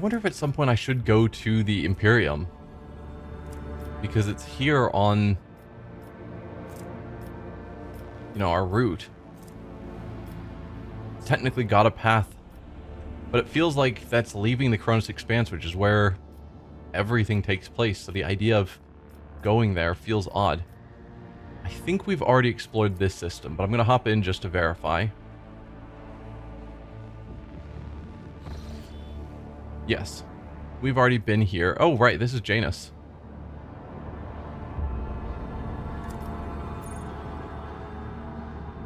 wonder if at some point I should go to the Imperium. Because it's here on, you know, our route. It's technically got a path, but it feels like that's leaving the Koronus Expanse, which is where everything takes place. So the idea of going there feels odd. I think we've already explored this system, but I'm going to hop in just to verify. Yes, we've already been here. Oh, right, this is Janus.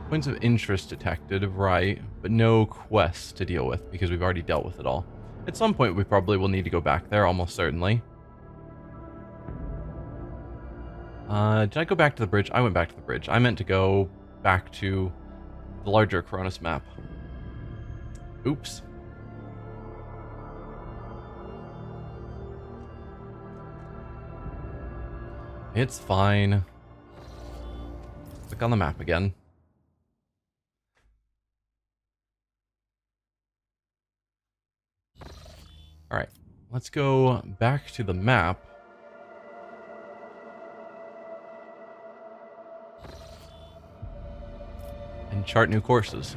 Points of interest detected, right, but no quests to deal with because we've already dealt with it all. At some point, we probably will need to go back there, almost certainly. Did I go back to the bridge? I went back to the bridge. I meant to go back to the larger Koronus map. Oops. It's fine. Click on the map again. Alright, let's go back to the map. And chart new courses.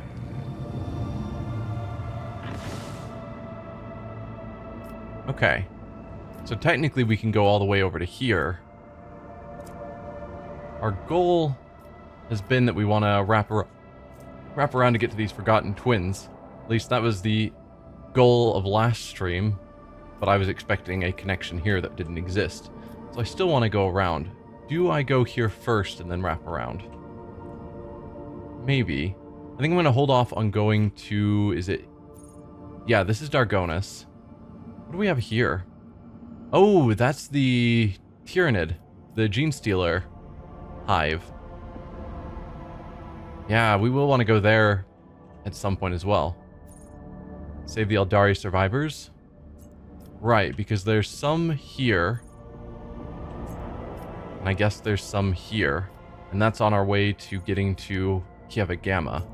Okay. So technically we can go all the way over to here. Our goal has been that we want to wrap around to get to these Forgotten Twins. At least that was the goal of last stream, but I was expecting a connection here that didn't exist. So I still want to go around. Do I go here first and then wrap around? Maybe. I think I'm going to hold off on going to... Is it... Yeah, this is Dargonus. What do we have here? Oh, that's the Tyrannid. The Gene Stealer hive. Yeah, we will want to go there at some point as well. Save the Eldari survivors. Right, because there's some here. And I guess there's some here. And that's on our way to getting to Kieva Gamma.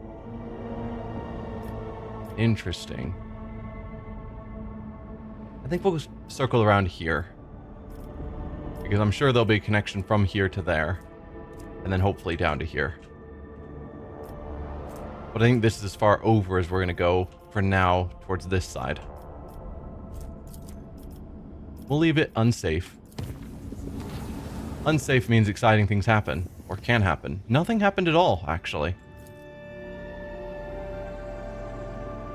Interesting. I think we'll circle around here. Because I'm sure there'll be a connection from here to there. And then hopefully down to here. But I think this is as far over as we're going to go for now towards this side. We'll leave it unsafe. Unsafe means exciting things happen. Or can happen. Nothing happened at all, actually.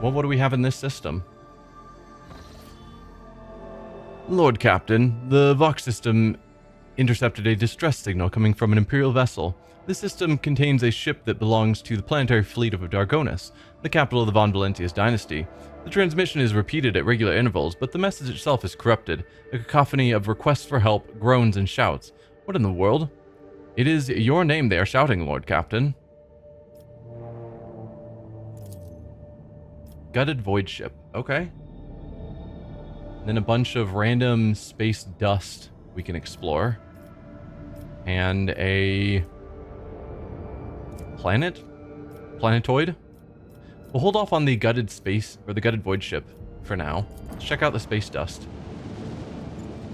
Well, what do we have in this system? Lord Captain, the Vox system intercepted a distress signal coming from an Imperial vessel. This system contains a ship that belongs to the planetary fleet of Dargonus, the capital of the Von Valentius dynasty. The transmission is repeated at regular intervals, but the message itself is corrupted, a cacophony of requests for help, groans, and shouts. What in the world? It is your name they are shouting, Lord Captain. Gutted void ship. Okay. Then a bunch of random space dust we can explore. And a planetoid. We'll hold off on the gutted space or the gutted void ship for now. Let's check out the space dust.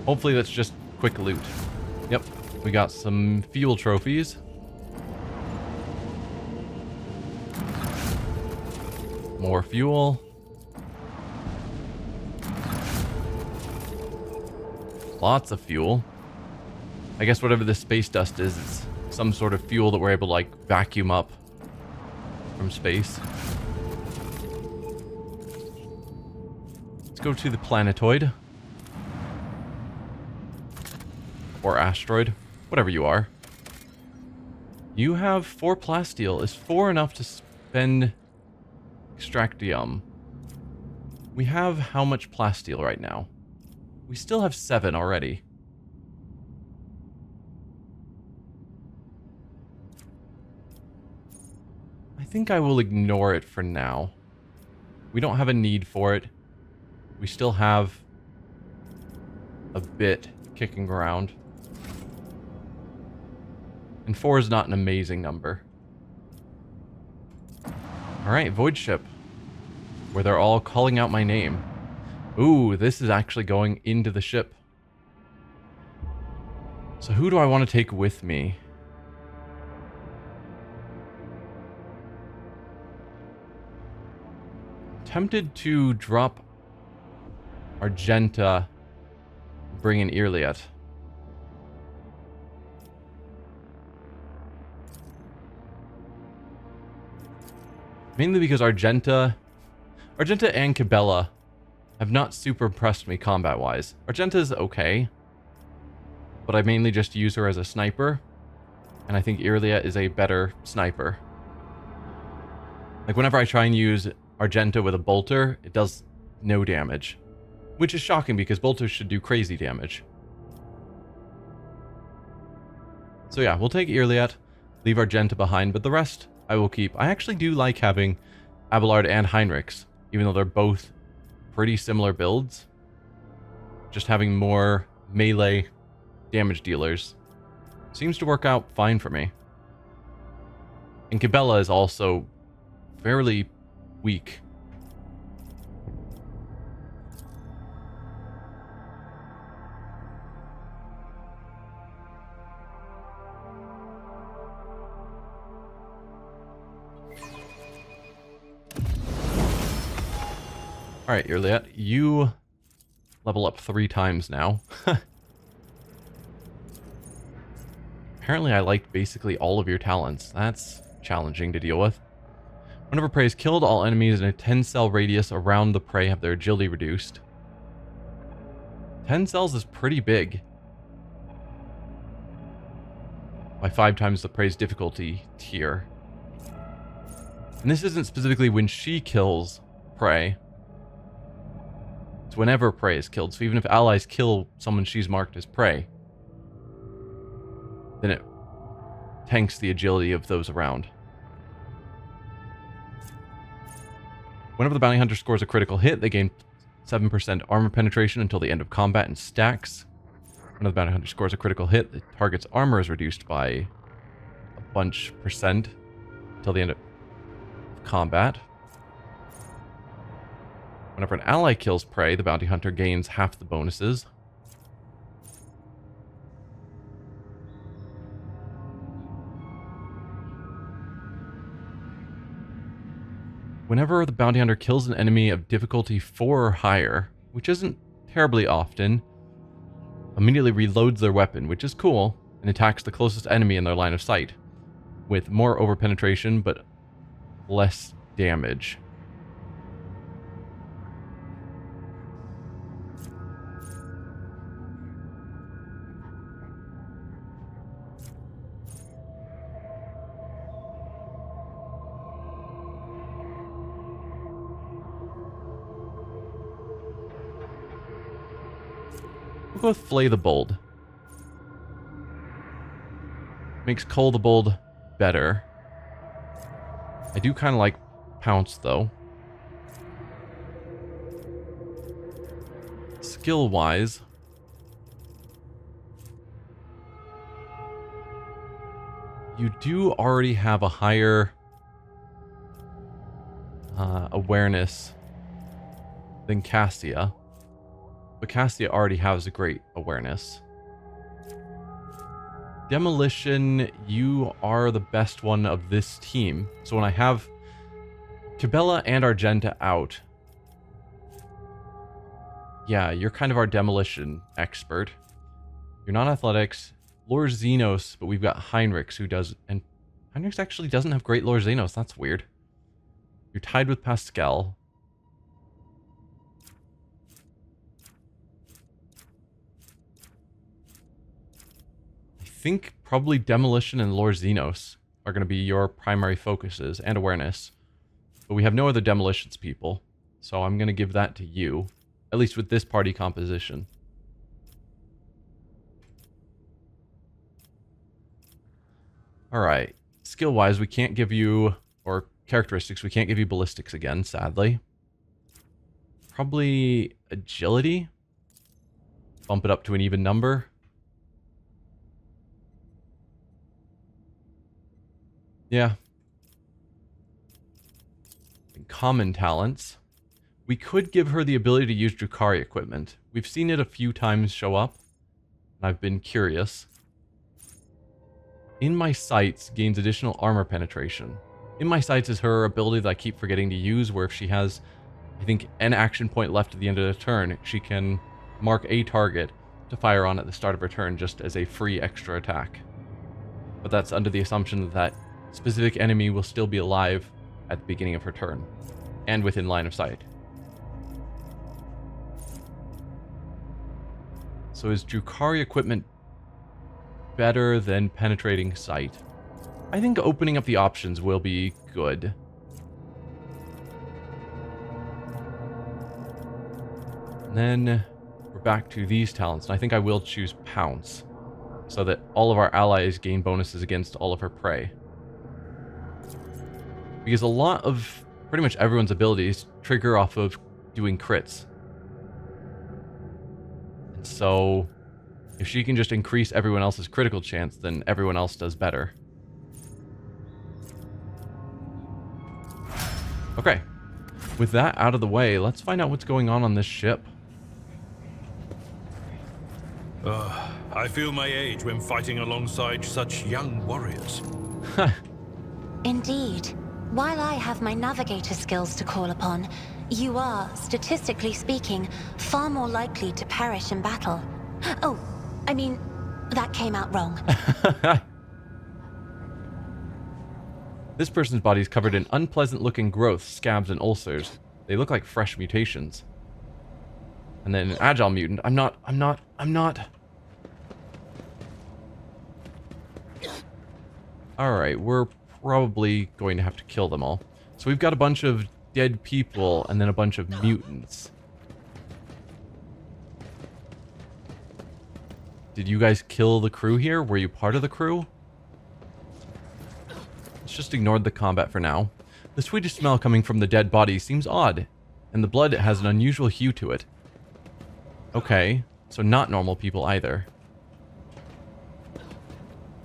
Hopefully that's just quick loot. Yep, we got some fuel trophies. More fuel. Lots of fuel. I guess whatever the space dust is, it's some sort of fuel that we're able to, like, vacuum up from space. Let's go to the planetoid. Or asteroid. Whatever you are. You have 4 plasteel. Is 4 enough to spend extractium? We have how much plasteel right now? We still have 7 already. I think I will ignore it for now. We don't have a need for it. We still have a bit kicking around. And 4 is not an amazing number. Alright, void ship. Where they're all calling out my name. Ooh, this is actually going into the ship. So who do I want to take with me? Tempted to drop Argenta, bring in Irliet. Mainly because Argenta and Cabela have not super impressed me combat-wise. Argenta's okay, but I mainly just use her as a sniper, and I think Irliet is a better sniper. Like, whenever I try and use Argenta with a bolter, it does no damage. Which is shocking, because bolters should do crazy damage. So yeah, we'll take Irliet, leave Argenta behind, but the rest I will keep. I actually do like having Abelard and Heinrichs, even though they're both pretty similar builds. Just having more melee damage dealers seems to work out fine for me. And Cabela is also fairly weak. Alright, Irliet, you level up 3 times now. Apparently I liked basically all of your talents. That's challenging to deal with. Whenever prey is killed, all enemies in a 10-cell radius around the prey have their agility reduced. 10 cells is pretty big. By 5 times the prey's difficulty tier. And this isn't specifically when she kills prey. It's whenever prey is killed. So even if allies kill someone she's marked as prey, then it tanks the agility of those around. Whenever the bounty hunter scores a critical hit, they gain 7% armor penetration until the end of combat and stacks. Whenever the bounty hunter scores a critical hit, the target's armor is reduced by a bunch percent until the end of combat. Whenever an ally kills prey, the bounty hunter gains half the bonuses. Whenever the bounty hunter kills an enemy of difficulty 4 or higher, which isn't terribly often, immediately reloads their weapon, which is cool, and attacks the closest enemy in their line of sight, with more overpenetration but less damage. We'll go with Flay the Bold. Makes Cull the Bold better. I do kind of like Pounce, though. Skill-wise, you do already have a higher awareness than Cassia. But Cassia already has a great awareness. Demolition, you are the best one of this team. So when I have Cabela and Argenta out, yeah, you're kind of our demolition expert. You're not athletics. Lord Xenos, but we've got Heinrichs who does... And Heinrichs actually doesn't have great Lord Xenos. That's weird. You're tied with Pascal. I think probably Demolition and Lord Xenos are going to be your primary focuses, and awareness. But we have no other Demolitions people, so I'm going to give that to you, at least with this party composition. Alright, skill-wise, we can't give you, or characteristics, we can't give you ballistics again, sadly. Probably agility. Bump it up to an even number. Yeah. And common talents. We could give her the ability to use Drukhari equipment. We've seen it a few times show up, and I've been curious. In My Sights gains additional armor penetration. In My Sights is her ability that I keep forgetting to use, where if she has, I think, an action point left at the end of the turn, she can mark a target to fire on at the start of her turn just as a free extra attack. But that's under the assumption that that specific enemy will still be alive at the beginning of her turn, and within line of sight. So is Drukhari equipment better than penetrating sight? I think opening up the options will be good. And then we're back to these talents, and I think I will choose Pounce, so that all of our allies gain bonuses against all of her prey. Because a lot of pretty much everyone's abilities trigger off of doing crits. And so if she can just increase everyone else's critical chance, then everyone else does better. Okay. With that out of the way, let's find out what's going on this ship. I feel my age when fighting alongside such young warriors. Indeed. While I have my navigator skills to call upon, you are, statistically speaking, far more likely to perish in battle. Oh, I mean, that came out wrong. This person's body is covered in unpleasant-looking growths, scabs, and ulcers. They look like fresh mutations. And then an agile mutant. I'm not. Alright, we're probably going to have to kill them all. So we've got a bunch of dead people and then a bunch of mutants. Did you guys kill the crew here? Were you part of the crew? Let's just ignore the combat for now. The sweetish smell coming from the dead body seems odd, and the blood has an unusual hue to it. Okay, so not normal people either.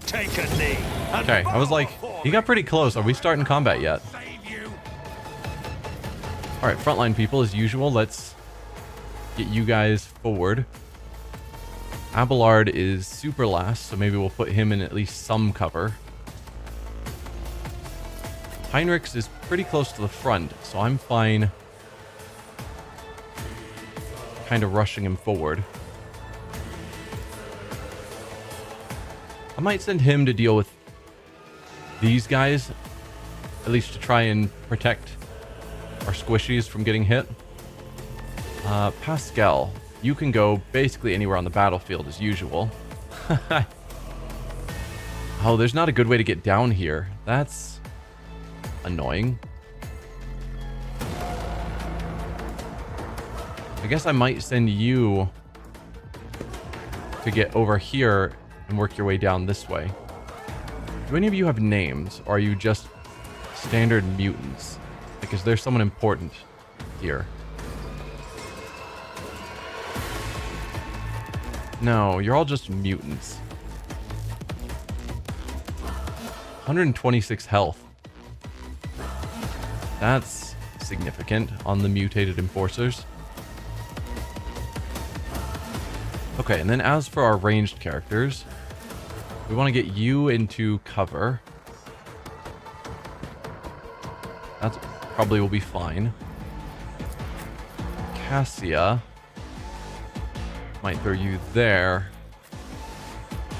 Take a knee. Okay, I was like, he got pretty close. Are we starting combat yet? Alright, frontline people as usual. Let's get you guys forward. Abelard is super last, so maybe we'll put him in at least some cover. Heinrichs is pretty close to the front, so I'm fine kind of rushing him forward. I might send him to deal with these guys, at least to try and protect our squishies from getting hit. Pascal, you can go basically anywhere on the battlefield as usual. Oh, there's not a good way to get down here. That's annoying. I guess I might send you to get over here and work your way down this way. Do any of you have names, or are you just standard mutants? Like, is there someone important here? No, you're all just mutants. 126 health. That's significant on the mutated enforcers. Okay, and then as for our ranged characters, we want to get you into cover. That probably will be fine. Cassia might throw you there.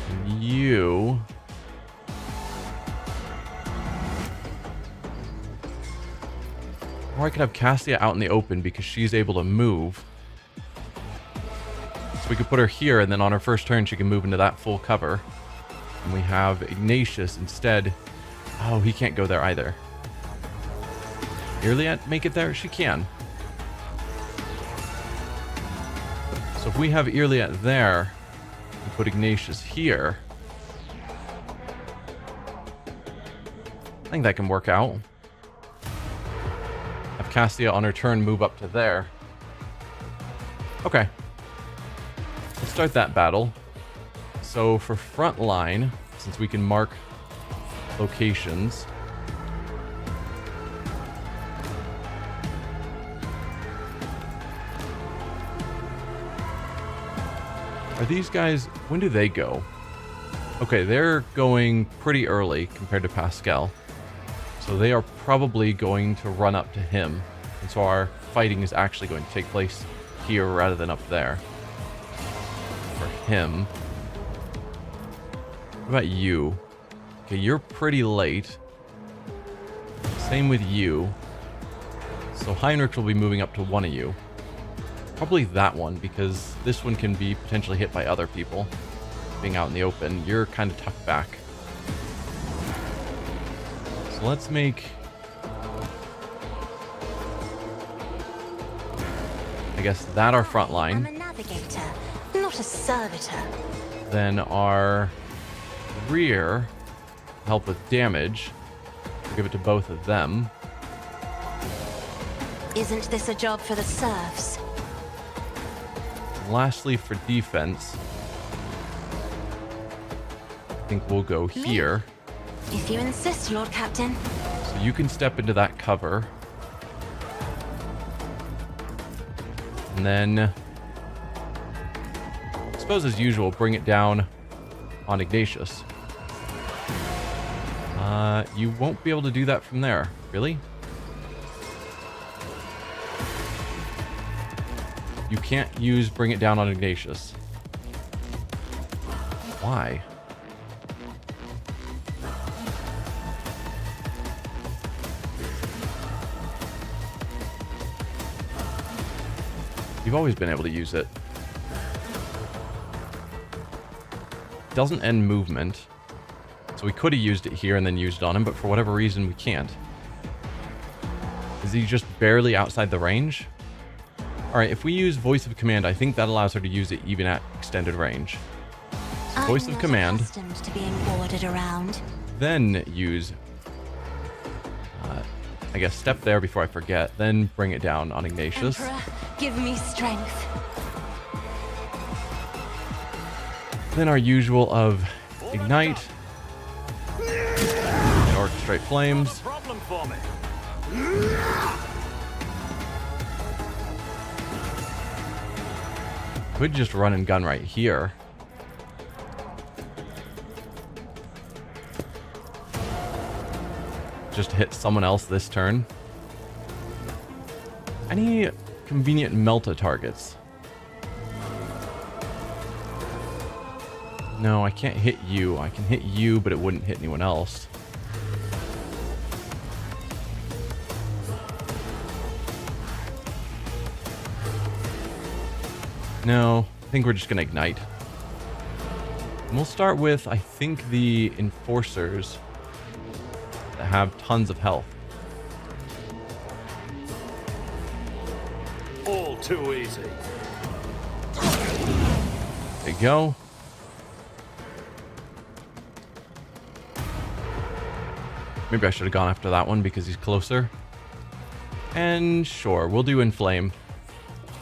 And you... Or I could have Cassia out in the open because she's able to move. So we could put her here, and then on her first turn she can move into that full cover. And we have Ignatius instead. Oh, he can't go there either. Irliet make it there? She can. So if we have Irliet there, we put Ignatius here. I think that can work out. Have Cassia on her turn move up to there. Okay. Let's start that battle. So for front line, since we can mark locations, Are these guys... When do they go? Okay, they're going pretty early compared to Pascal. So they are probably going to run up to him. And so our fighting is actually going to take place here rather than up there. For him. What about you? Okay, you're pretty late. Same with you. So Heinrich will be moving up to one of you. Probably that one, because this one can be potentially hit by other people. Being out in the open, you're kind of tucked back. So let's make... I guess that our front line. I'm a navigator, not a servitor. Then our rear, help with damage. We'll give it to both of them. Isn't this a job for the serfs? And lastly, for defense, I think we'll go here. If you insist, Lord Captain. So you can step into that cover. And then, I suppose as usual, bring it down on Ignatius. You won't be able to do that from there. Really? You can't use bring it down on Ignatius. Why? You've always been able to use it. Doesn't end movement. So we could have used it here and then used it on him, but for whatever reason we can't. Is he just barely outside the range? Alright, if we use voice of command, I think that allows her to use it even at extended range. So voice of command. Accustomed to being ordered around. Then use... I guess step there before I forget. Then bring it down on Ignatius. Emperor, give me strength. Then our usual of ignite. And orchestrate flames. Problem for me. Could just run and gun right here. Just hit someone else this turn. Any convenient Melta targets? No, I can't hit you. I can hit you, but it wouldn't hit anyone else. No, I think we're just gonna ignite. And we'll start with, I think, the enforcers that have tons of health. All too easy. There you go. Maybe I should have gone after that one because he's closer. And sure, we'll do Inflame.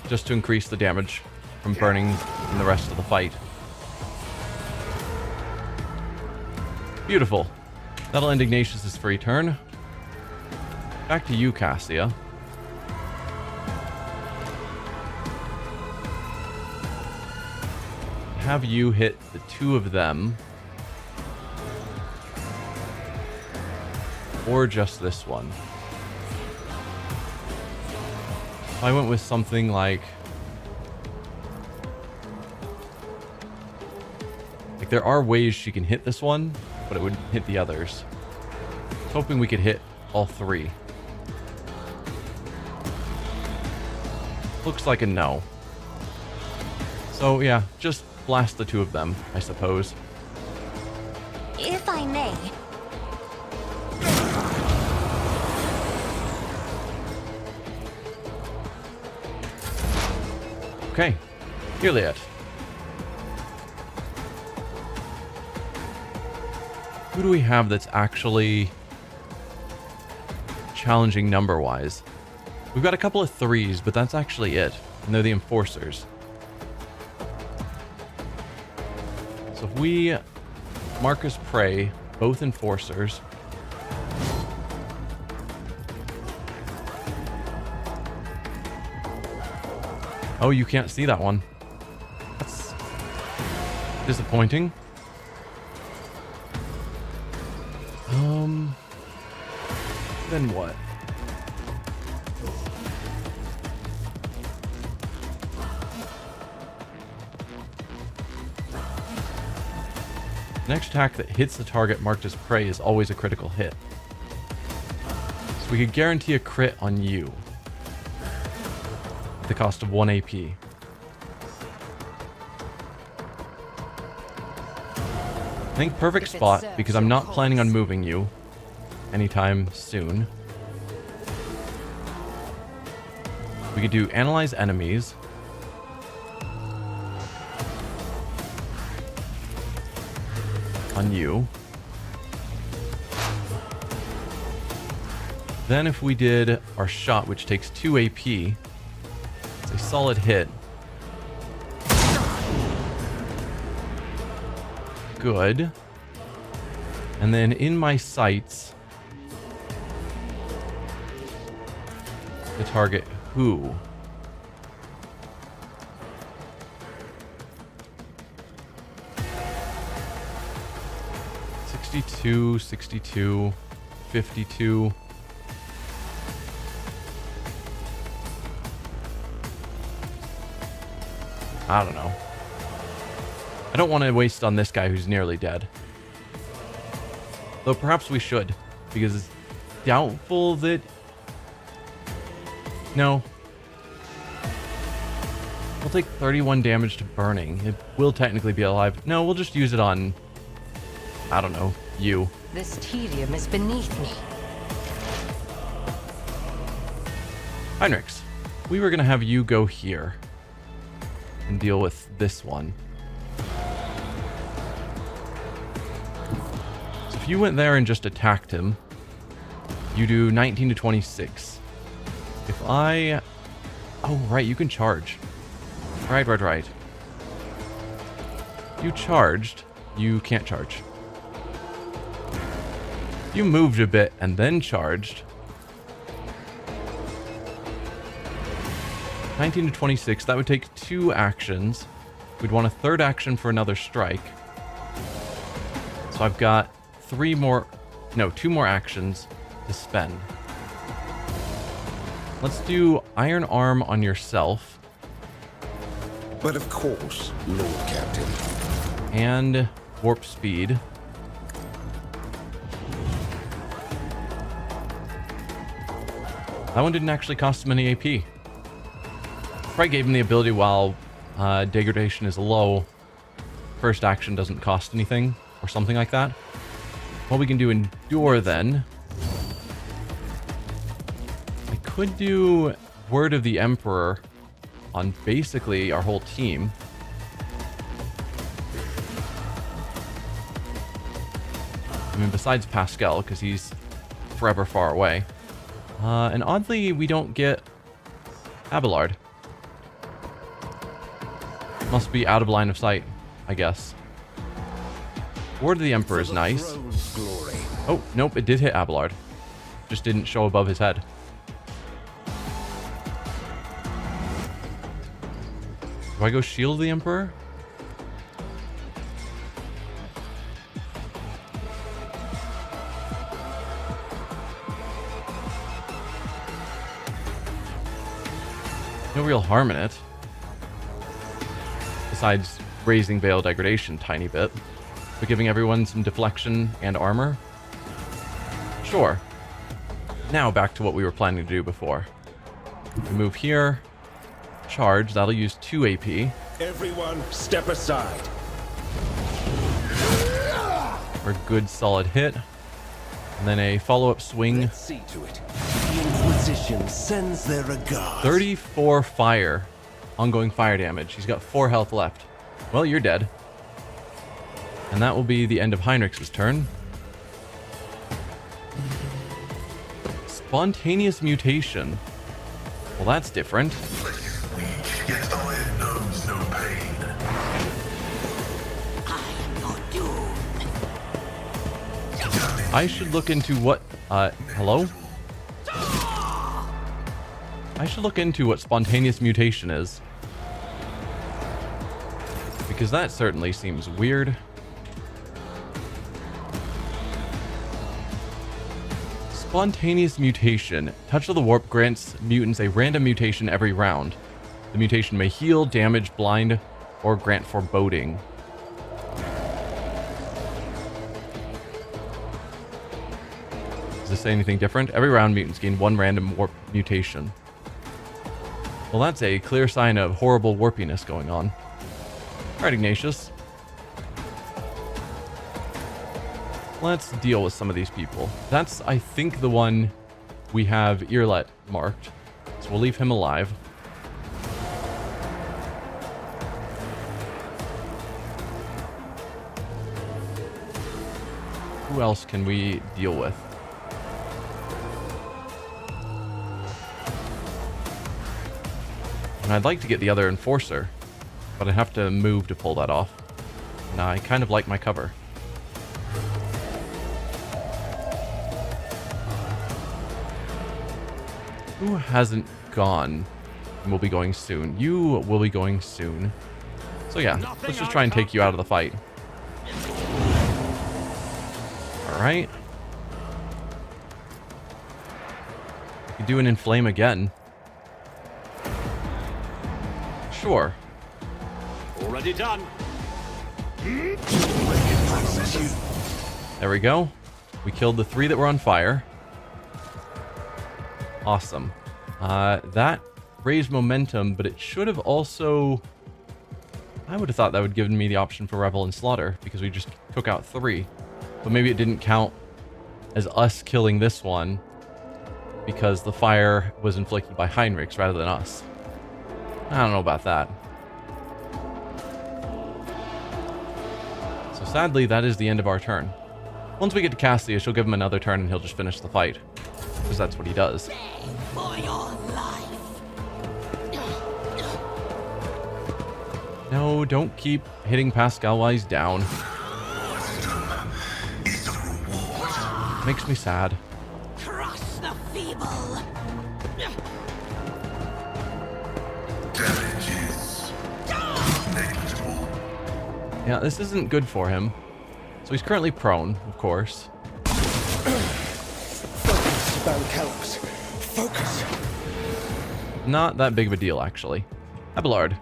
Just to increase the damage from burning in the rest of the fight. Beautiful. That'll end Ignatius' free turn. Back to you, Cassia. Have you hit the two of them. Or just this one. I went with something like there are ways she can hit this one, but it wouldn't hit the others. I was hoping we could hit all three. Looks like a no. So yeah, just blast the two of them, I suppose. If I may. Okay, Gilead. Who do we have that's actually challenging number-wise? We've got a couple of threes, but that's actually it. And they're the enforcers. So if we mark as prey, both enforcers. Oh, you can't see that one. Disappointing. Then what? Next attack that hits the target marked as prey is always a critical hit. So we could guarantee a crit on you. At the cost of 1 AP. I think perfect spot because I'm not planning on moving you anytime soon. We could do analyze enemies. On you. Then if we did our shot, which takes 2 AP, it's a solid hit. Good. And then in my sights, the target who? $62, $62, $52. I don't know. I don't want to waste on this guy who's nearly dead. Though perhaps we should, because it's doubtful that... No. We'll take 31 damage to burning. It will technically be alive. No, we'll just use it on... I don't know, you. This tedium is beneath me. Heinrichs, we were going to have you go here and deal with this one. So if you went there and just attacked him, you do 19 to 26. If I... Oh, right, you can charge. Right. You charged, you can't charge. You moved a bit and then charged. 19 to 26, that would take 2 actions. We'd want a 3rd action for another strike. So I've got 2 more actions to spend. Let's do Iron Arm on yourself. But of course, Lord Captain. And Warp Speed. That one didn't actually cost him any AP. Probably gave him the ability while degradation is low. First action doesn't cost anything, or something like that. Well, we can do Endure then. I could do Word of the Emperor on basically our whole team. I mean, besides Pascal, because he's forever far away. And oddly, we don't get Abelard. Must be out of line of sight, I guess. Word of the Emperor is nice. Oh, nope, it did hit Abelard. Just didn't show above his head. Do I go shield the Emperor? No real harm in it. Besides raising Veil Degradation a tiny bit. But giving everyone some deflection and armor? Sure. Now back to what we were planning to do before. We move here. Charge, that'll use 2 AP. Everyone, step aside. For a good solid hit. And then a follow-up swing. Let's see to it. The Inquisition sends their regards. 34 fire. Ongoing fire damage. He's got 4 health left. Well, you're dead. And that will be the end of Heinrich's turn. Spontaneous mutation. Well, that's different. Yet iron knows no pain. I am your doom. I should look into what... hello? I should look into what spontaneous mutation is. Because that certainly seems weird. Spontaneous mutation. Touch of the Warp grants mutants a random mutation every round. The mutation may heal, damage, blind, or grant foreboding. Does this say anything different? Every round, mutants gain one random warp mutation. Well, that's a clear sign of horrible warpiness going on. Alright, Ignatius. Let's deal with some of these people. That's, I think, the one we have Earlet marked. So we'll leave him alive. Who else can we deal with? And I'd like to get the other enforcer, but I have to move to pull that off. And I kind of like my cover. Who hasn't gone and will be going soon? You will be going soon. So yeah, let's just try and take you out of the fight. Alright. I could do an inflame again. Sure. Already done. There we go. We killed the 3 that were on fire. Awesome. That raised momentum, but it should have also... I would have thought that would give me the option for Revel and Slaughter, because we just took out 3. But maybe it didn't count as us killing this one, because the fire was inflicted by Heinrichs rather than us. I don't know about that. So sadly, that is the end of our turn. Once we get to Cassius, she'll give him another turn and he'll just finish the fight. Because that's what he does. For your life. No, don't keep hitting Pascal while he's down. Makes me sad. Crush the feeble. Damage is negligible. Yeah, this isn't good for him. So he's currently prone, of course. Focus, Bancalos. Focus. Not that big of a deal, actually. Abelard.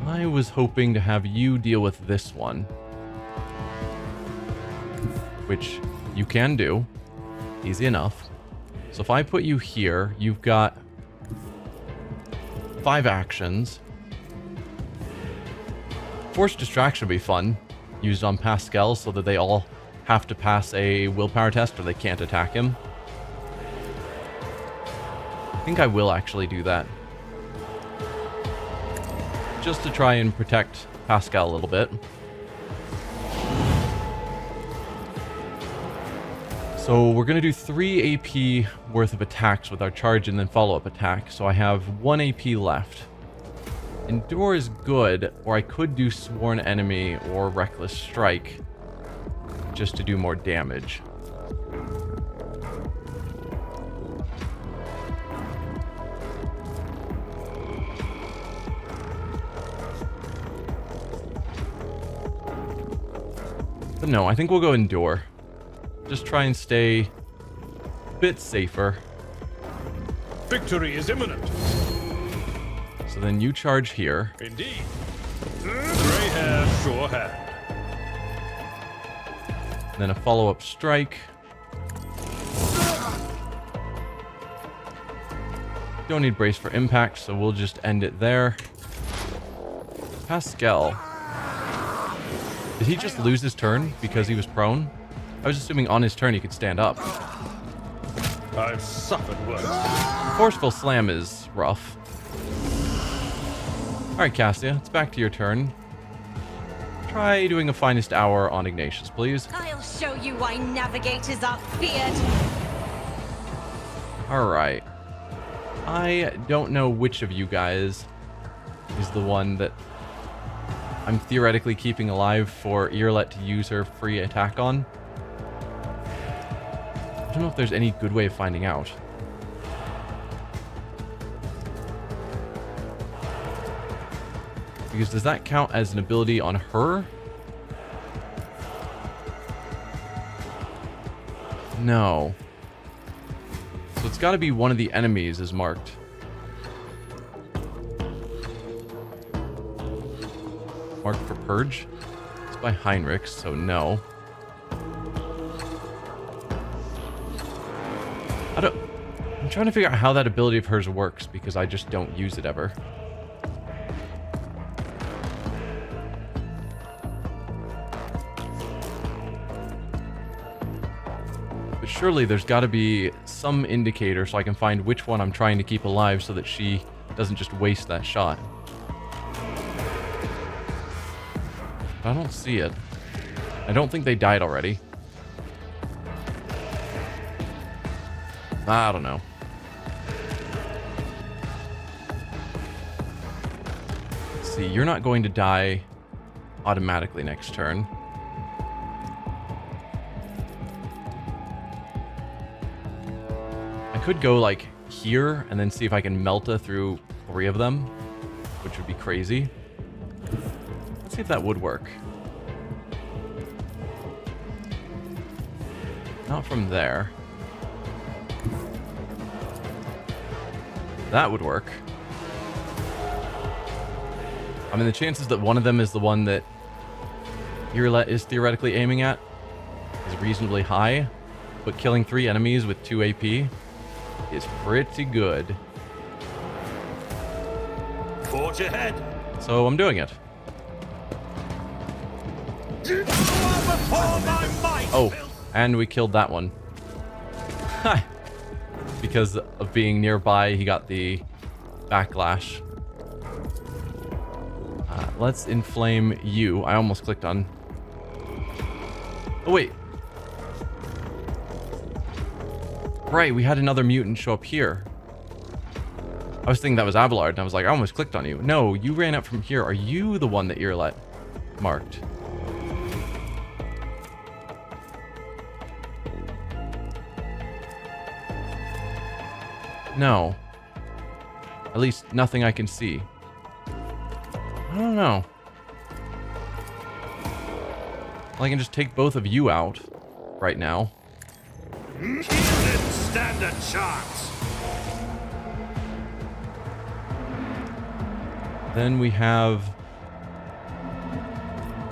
I was hoping to have you deal with this one. Which you can do. Easy enough. So if I put you here, you've got 5 actions. Forced distraction would be fun. Used on Pascal so that they all have to pass a willpower test or they can't attack him. I think I will actually do that. Just to try and protect Pascal a little bit. So we're going to do 3 AP worth of attacks with our charge and then follow-up attack. So I have 1 AP left. Endure is good, or I could do Sworn Enemy or Reckless Strike just to do more damage. But no, I think we'll go Endure. Just try and stay a bit safer. Victory is imminent. So then you charge here. Indeed. Grey hair, sure hand. Then a follow-up strike. Don't need brace for impact, so we'll just end it there. Pascal. Did he just lose his turn because he was prone? I was assuming on his turn he could stand up. I've suffered worse. Forceful Slam is rough. Alright, Cassia, it's back to your turn. Try doing a Finest Hour on Ignatius, please. I'll show you why navigators are feared. Alright. I don't know which of you guys is the one that I'm theoretically keeping alive for Earlet to use her free attack on. I don't know if there's any good way of finding out. Because does that count as an ability on her? No. So it's got to be one of the enemies is marked. Marked for Purge? It's by Heinrich, so no. I'm trying to figure out how that ability of hers works because I just don't use it ever. But surely there's got to be some indicator so I can find which one I'm trying to keep alive so that she doesn't just waste that shot. I don't see it. I don't think they died already. I don't know. Let's see, you're not going to die automatically next turn. I could go like here and then see if I can melta through 3 of them, which would be crazy. Let's see if that would work. Not from there. That would work. I mean, the chances that one of them is the one that Irlet is theoretically aiming at is reasonably high, but killing 3 enemies with 2 AP is pretty good. Forge ahead. So I'm doing it. Oh, and we killed that one. Because of being nearby, he got the backlash. Let's inflame you. I almost clicked on... Oh, wait. Right, we had another mutant show up here. I was thinking that was Abelard, and I was like, I almost clicked on you. No, you ran up from here. Are you the one that Irlet marked? No. At least nothing I can see. I don't know. Well, I can just take both of you out right now. Didn't stand a chance. Then we have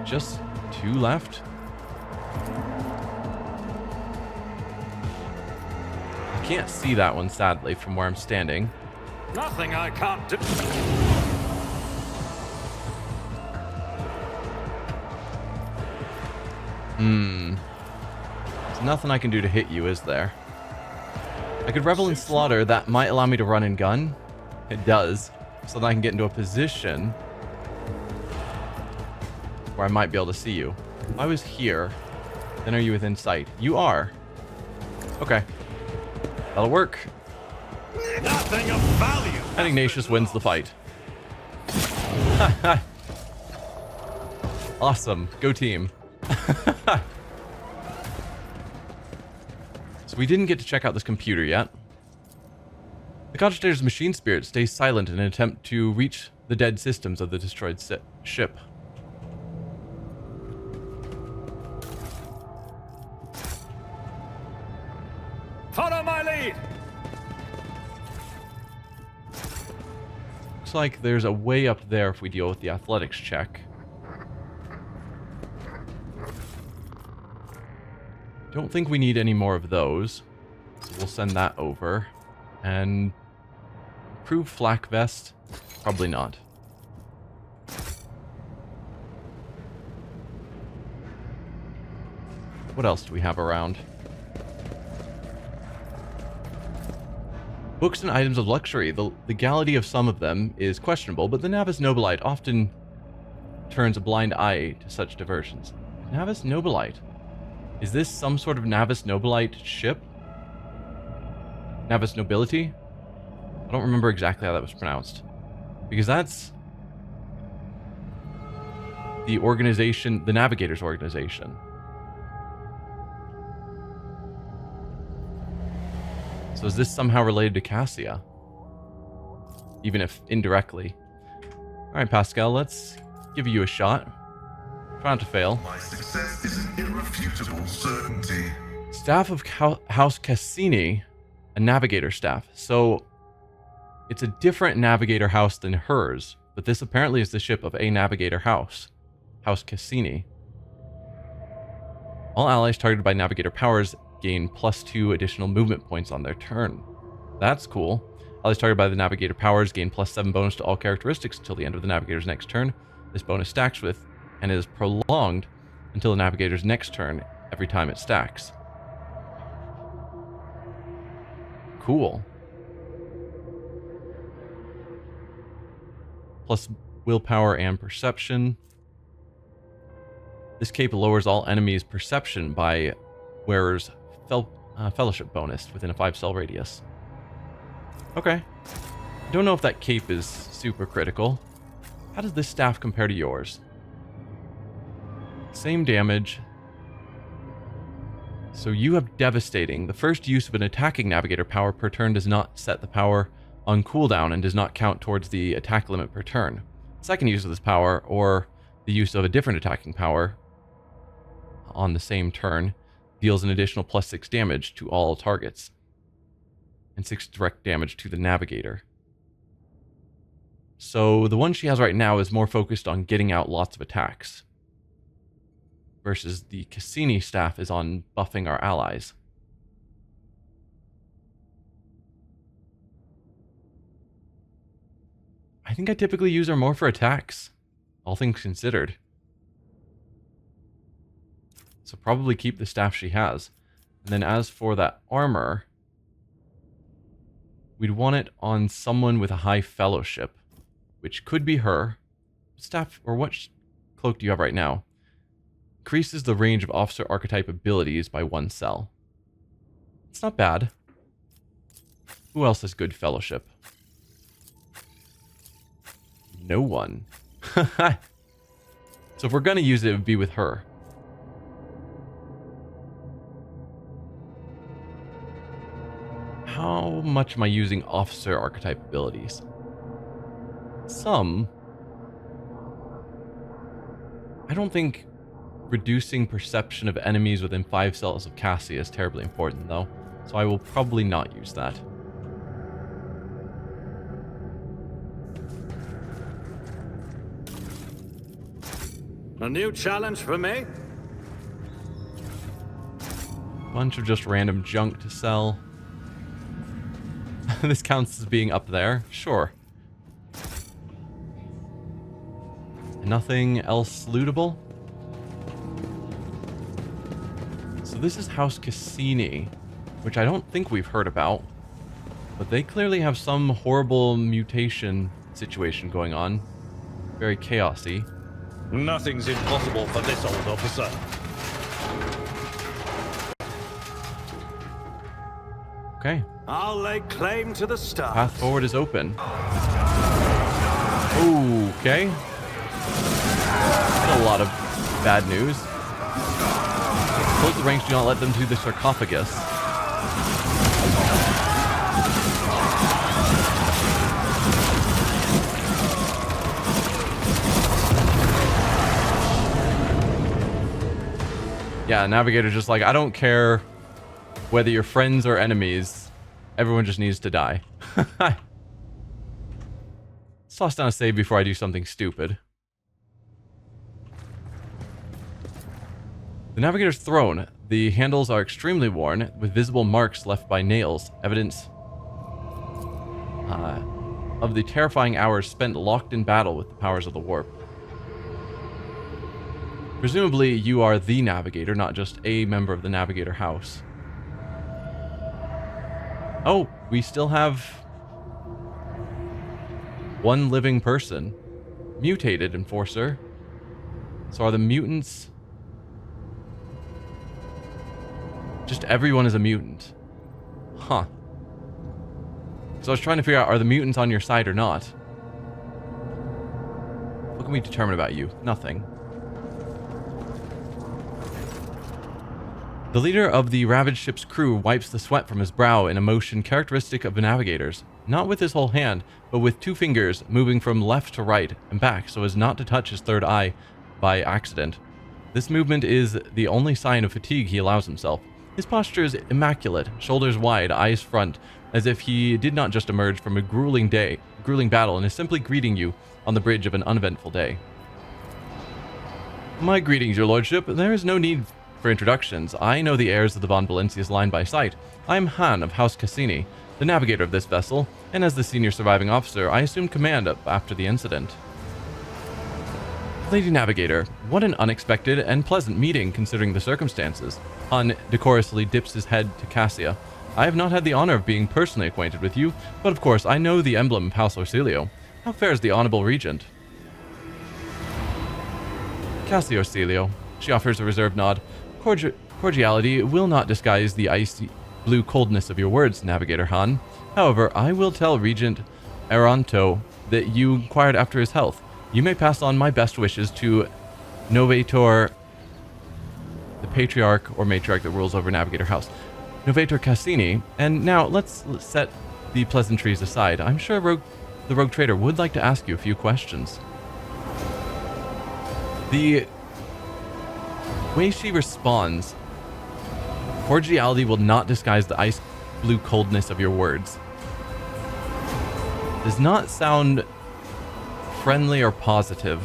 just 2 left. I can't see that one, sadly, from where I'm standing. Nothing I can't do. There's nothing I can do to hit you, is there? I could Revel in Slaughter. That might allow me to run and gun. It does. So that I can get into a position where I might be able to see you. If I was here, then are you within sight? You are. Okay. That'll work. Nothing of value. And Ignatius wins the fight. Awesome. Go team. So we didn't get to check out this computer yet. The Cogitator's machine spirit stays silent in an attempt to reach the dead systems of the destroyed ship. Follow my lead. Looks like there's a way up there if we deal with the athletics check. Don't think we need any more of those. So we'll send that over. And improve flak vest? Probably not. What else do we have around? Books and items of luxury. The legality of some of them is questionable, but the Navis Nobilite often turns a blind eye to such diversions. Navis Nobilite. Is this some sort of Navis Nobilite ship? Navis Nobility? I don't remember exactly how that was pronounced. Because that's the organization, the Navigators organization. So is this somehow related to Cassia? Even if indirectly. Alright, Pascal, let's give you a shot. Try not to fail. My success is an irrefutable certainty. Staff of House Cassini, a navigator staff. So, it's a different navigator house than hers, but this apparently is the ship of a navigator house. House Cassini. All allies targeted by navigator powers gain +2 additional movement points on their turn. That's cool. Allies targeted by the navigator powers gain +7 bonus to all characteristics until the end of the navigator's next turn. This bonus stacks with and is prolonged until the navigator's next turn every time it stacks. Cool. Plus willpower and perception. This cape lowers all enemies' perception by wearer's fellowship bonus within a 5-cell radius. Okay. I don't know if that cape is super critical. How does this staff compare to yours? Same damage. So you have devastating. The first use of an attacking navigator power per turn does not set the power on cooldown and does not count towards the attack limit per turn. Second use of this power, or the use of a different attacking power on the same turn, deals an additional +6 damage to all targets and 6 direct damage to the navigator. So the one she has right now is more focused on getting out lots of attacks, versus the Cassini staff is on buffing our allies. I think I typically use her more for attacks, all things considered. So probably keep the staff she has. And then as for that armor, we'd want it on someone with a high fellowship, which could be her. Staff, or what cloak do you have right now? Increases the range of officer archetype abilities by 1 cell. It's not bad. Who else has good fellowship? No one. So if we're gonna use it, it would be with her. How much am I using officer archetype abilities? Some. I don't think reducing perception of enemies within 5 cells of Cassia is terribly important, though. So I will probably not use that. A new challenge for me? Bunch of just random junk to sell. This counts as being up there. Sure. Nothing else lootable? So this is House Cassini, which I don't think we've heard about. But they clearly have some horrible mutation situation going on. Very chaosy. Nothing's impossible for this old officer. Okay. I'll lay claim to the stars. Path forward is open. Okay. That's a lot of bad news. Close the ranks, do not let them to the sarcophagus. Yeah, Navigator's just like, I don't care whether you're friends or enemies. Everyone just needs to die. Let's toss down a save before I do something stupid. The Navigator's throne. The handles are extremely worn, with visible marks left by nails, evidence of the terrifying hours spent locked in battle with the powers of the warp. Presumably, you are the Navigator, not just a member of the Navigator house. Oh, we still have one living person. Mutated Enforcer. So are the mutants... Just everyone is a mutant. Huh. So I was trying to figure out, are the mutants on your side or not? What can we determine about you? Nothing. The leader of the ravaged ship's crew wipes the sweat from his brow in a motion characteristic of the navigators. not with his whole hand, but with 2 fingers moving from left to right and back so as not to touch his third eye by accident. This movement is the only sign of fatigue he allows himself. His posture is immaculate, shoulders wide, eyes front, as if he did not just emerge from a grueling battle and is simply greeting you on the bridge of an uneventful day. My greetings, your lordship. There is no need for introductions. I know the heirs of the Von Valencias line by sight. I am Han of House Cassini, the navigator of this vessel, and as the senior surviving officer, I assumed command after the incident. Lady Navigator, what an unexpected and pleasant meeting considering the circumstances. Han decorously dips his head to Cassia. I have not had the honor of being personally acquainted with you, but of course I know the emblem of House Orsilio. How fares the Honorable Regent? Cassia Orsilio. She offers a reserved nod. Cordiality will not disguise the icy blue coldness of your words, Navigator Han. However, I will tell Regent Aranto that you inquired after his health. You may pass on my best wishes to Novator, the patriarch or matriarch that rules over Navigator House, Novator Cassini. And now let's set the pleasantries aside. I'm sure the rogue trader would like to ask you a few questions. The way she responds, cordiality will not disguise the ice blue coldness of your words, does not sound friendly or positive.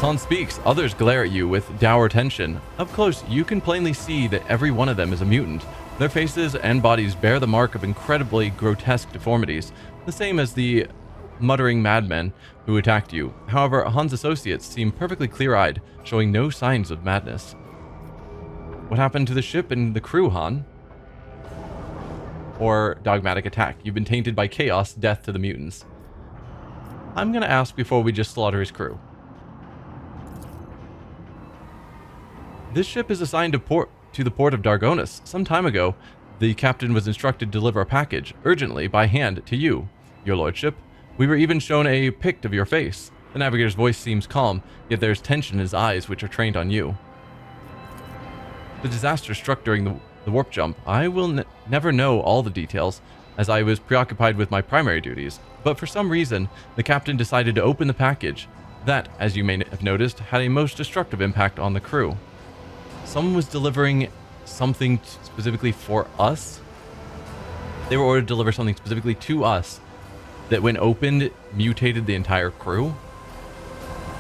Han speaks, others glare at you with dour tension. Up close, you can plainly see that every one of them is a mutant. Their faces and bodies bear the mark of incredibly grotesque deformities, the same as the muttering madmen who attacked you. However, Han's associates seem perfectly clear-eyed, showing no signs of madness. What happened to the ship and the crew, Han? Or dogmatic attack. You've been tainted by chaos, death to the mutants. I'm gonna ask before we just slaughter his crew. This ship is assigned to the port of Dargonus. Some time ago, the captain was instructed to deliver a package, urgently, by hand, to you, your lordship. We were even shown a pict of your face. The navigator's voice seems calm, yet there's tension in his eyes, which are trained on you. The disaster struck during the warp jump. I will never know all the details, as I was preoccupied with my primary duties, but for some reason, the captain decided to open the package. That, as you may have noticed, had a most destructive impact on the crew. Someone was delivering something specifically for us? They were ordered to deliver something specifically to us that, when opened, mutated the entire crew?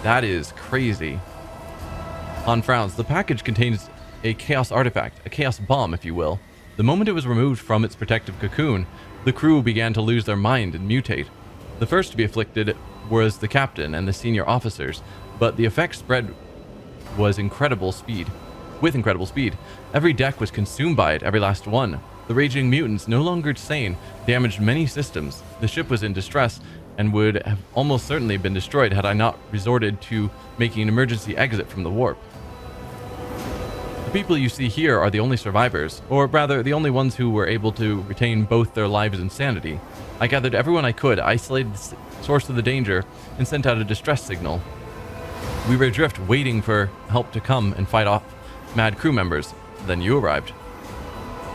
That is crazy. Han frowns. The package contains a chaos artifact, a chaos bomb, if you will. The moment it was removed from its protective cocoon, the crew began to lose their mind and mutate. The first to be afflicted was the captain and the senior officers, but the effect spread with incredible speed. Every deck was consumed by it, every last one. The raging mutants, no longer sane, damaged many systems. The ship was in distress and would have almost certainly been destroyed had I not resorted to making an emergency exit from the warp. The people you see here are the only survivors, or rather, the only ones who were able to retain both their lives and sanity. I gathered everyone I could, isolated the source of the danger, and sent out a distress signal. We were adrift, waiting for help to come and fight off mad crew members. Then you arrived.